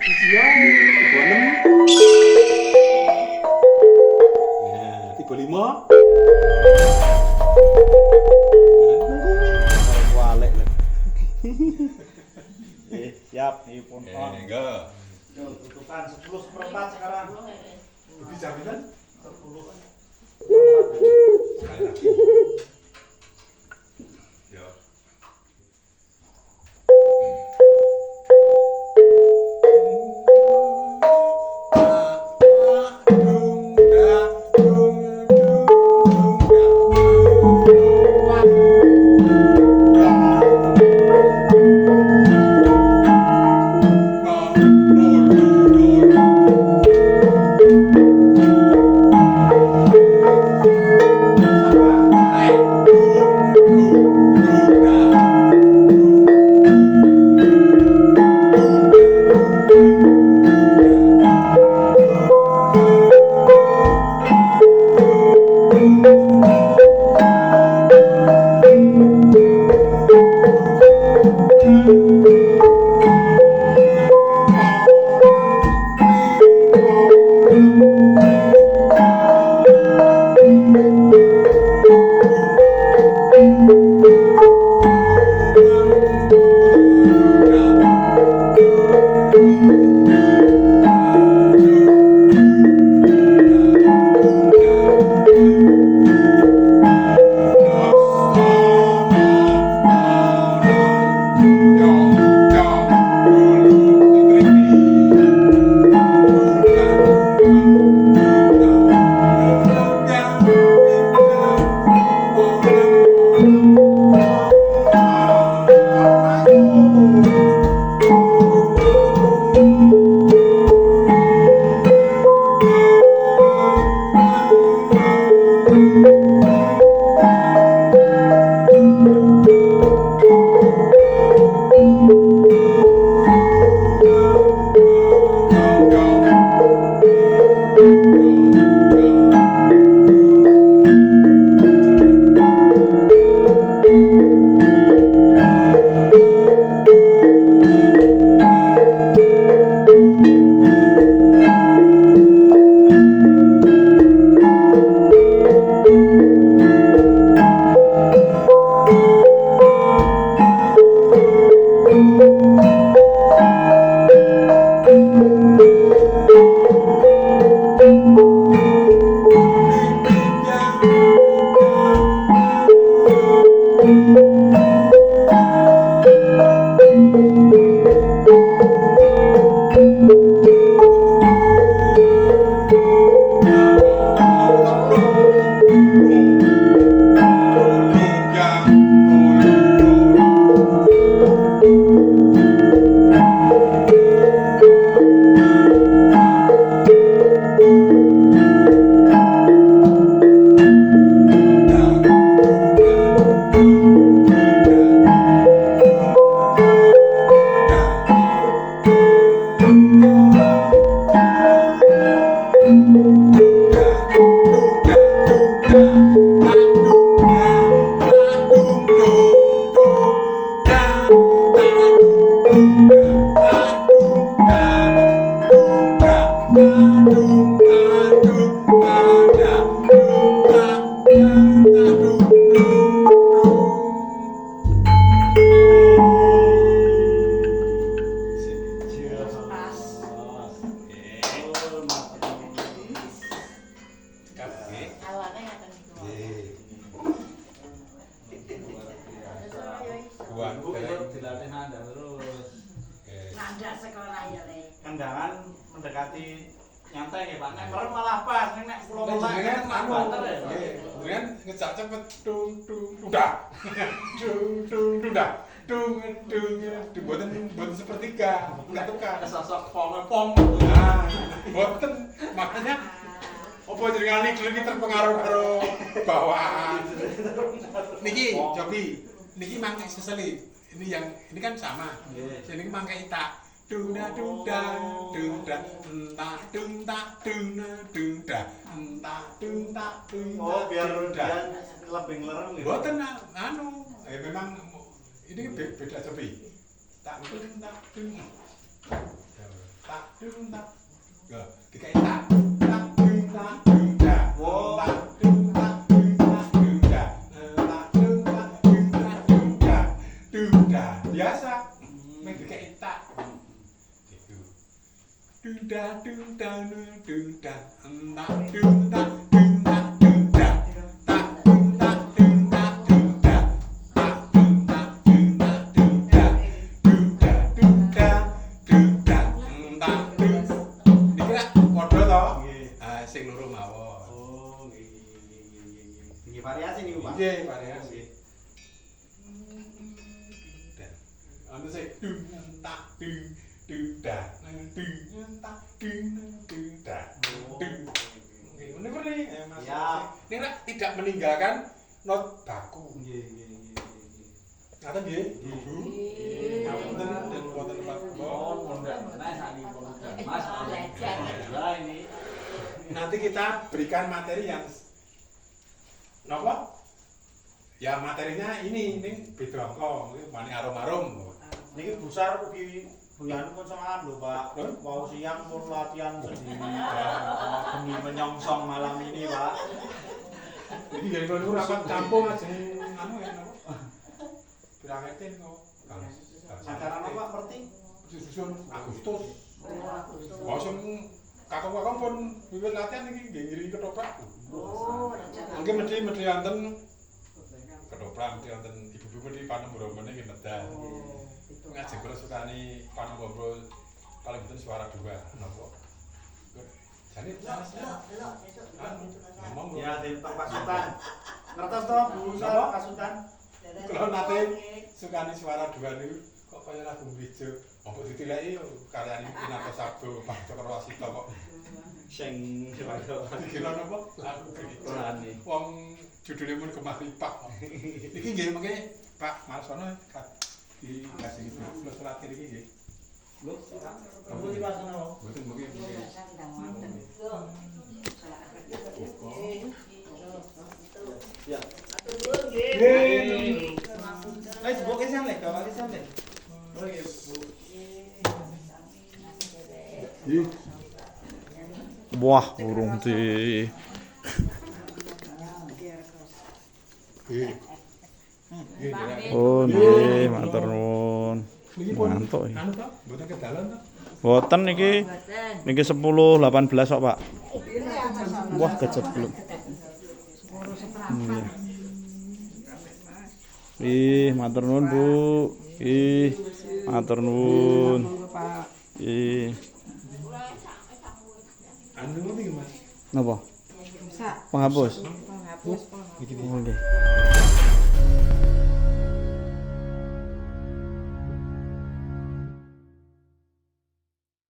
Iya, 35. Nah, 35. Walek lah. Siap, nih pun on. Enggak. Tutupan 10/4 sekarang. Lebih jaminan 10. sekali lagi. Ya. Kendangan mendekati nyantai ya Pak. Nek merem malah pas, nek kula mulai kan banter ya. Kemudian ngejak cepet dung udah. Dung udah. Dung boten sepertiga, enggak tukar. Sosok pom. Nah, boten makanya opo jenengan iki terpengaruh karo bawaan. Niki Joki, niki mangke seseli. Ini kan sama. Ini mangke itak. Dungda entah dungda Oh, biar dia lebih ngelereng gitu. Boten memang ini beda sepi. Tak dung tak. Ya, dikai tak. Tak dung tak dung tak. Tak dung tak dung tak dung tak. Tak dung tak dung tak dung tak. Dung tak. Biasa. Mek dikai tak. Gitu. Dung tak dung tak dung tak. Tak dung tak dung tak dung tak. Tak dung tak dung tak dung tak. Tak dung tak dung tak dung tak. Dung tak dung tak dung tak. Tak dung. Dikira padha to? Ah sing loro mawon. Oh, nggih. Nggih variasi niku, Pak. Nggih, variasi. Anu sing dung tak dung dung tak dung tak dung dung tak dung. Nggih, ngene kok nih, Mas. Ya. Nek tidak meninggalkan not baku. Nggih, nggih, nggih. Ngaten nggih? Bu. Ngapunten dan wonten Pak. Mohon mondar mandir sakniki Mas. Lah ini. Nanti kita berikan materi yang napa? Ya materinya ini beda angka, mani arum-arum. Niki besar ugi bulan pun semalam lho Pak. Mau siang pun latihan sendiri. Demi menyongsong malam ini Pak. Jadi ya kalau rapat kampung aja anu ya napa? Pirangetin kok. Acara apa Pak berarti? Susun Agustus. Wah sing kakak-kakak pun wiwit latihan iki nggih ngiringi ketoprak. Mungkin mesti wonten ketoprak, mesti wonten ibu-ibu di Panembahan meneh nggih medal. Ngajeng kula sukani Panembahan paling betul suara dua napa. Jane ngomong Ya, di Pak Sultan. Ngertos toh Bu Pak Sultan? kalau nate sukani suara dua niku kok kaya lagu bejo. Apa ditileki karyane Pinako Sabdo, Pak Cokrawasita kok. Sing sewayo. Dikira napa? Lagu Qur'ane. wong judule mun Gemah Lipak. Iki nggih mengke Pak Marsono di kasih kula salat iki nggih. Lho, kamu di pasar apa? Mboten mungkin. Ya. Nggih. Wes buka sampe, kawali sampe. Oke, Bu. Wah, urung di Nggih. Oh, nggih, matur nuwun. Mantuk iki. Anu to, mboten kedalan to. Boten niki 10.18 kok, Pak. Wah, kejeblok. Iya. Ih, matur nuwun, Bu. Ih, matur nuwun. Ih, Anu niki Mas. napa? Penghapus. Penghapus. Iki Oh, nggih.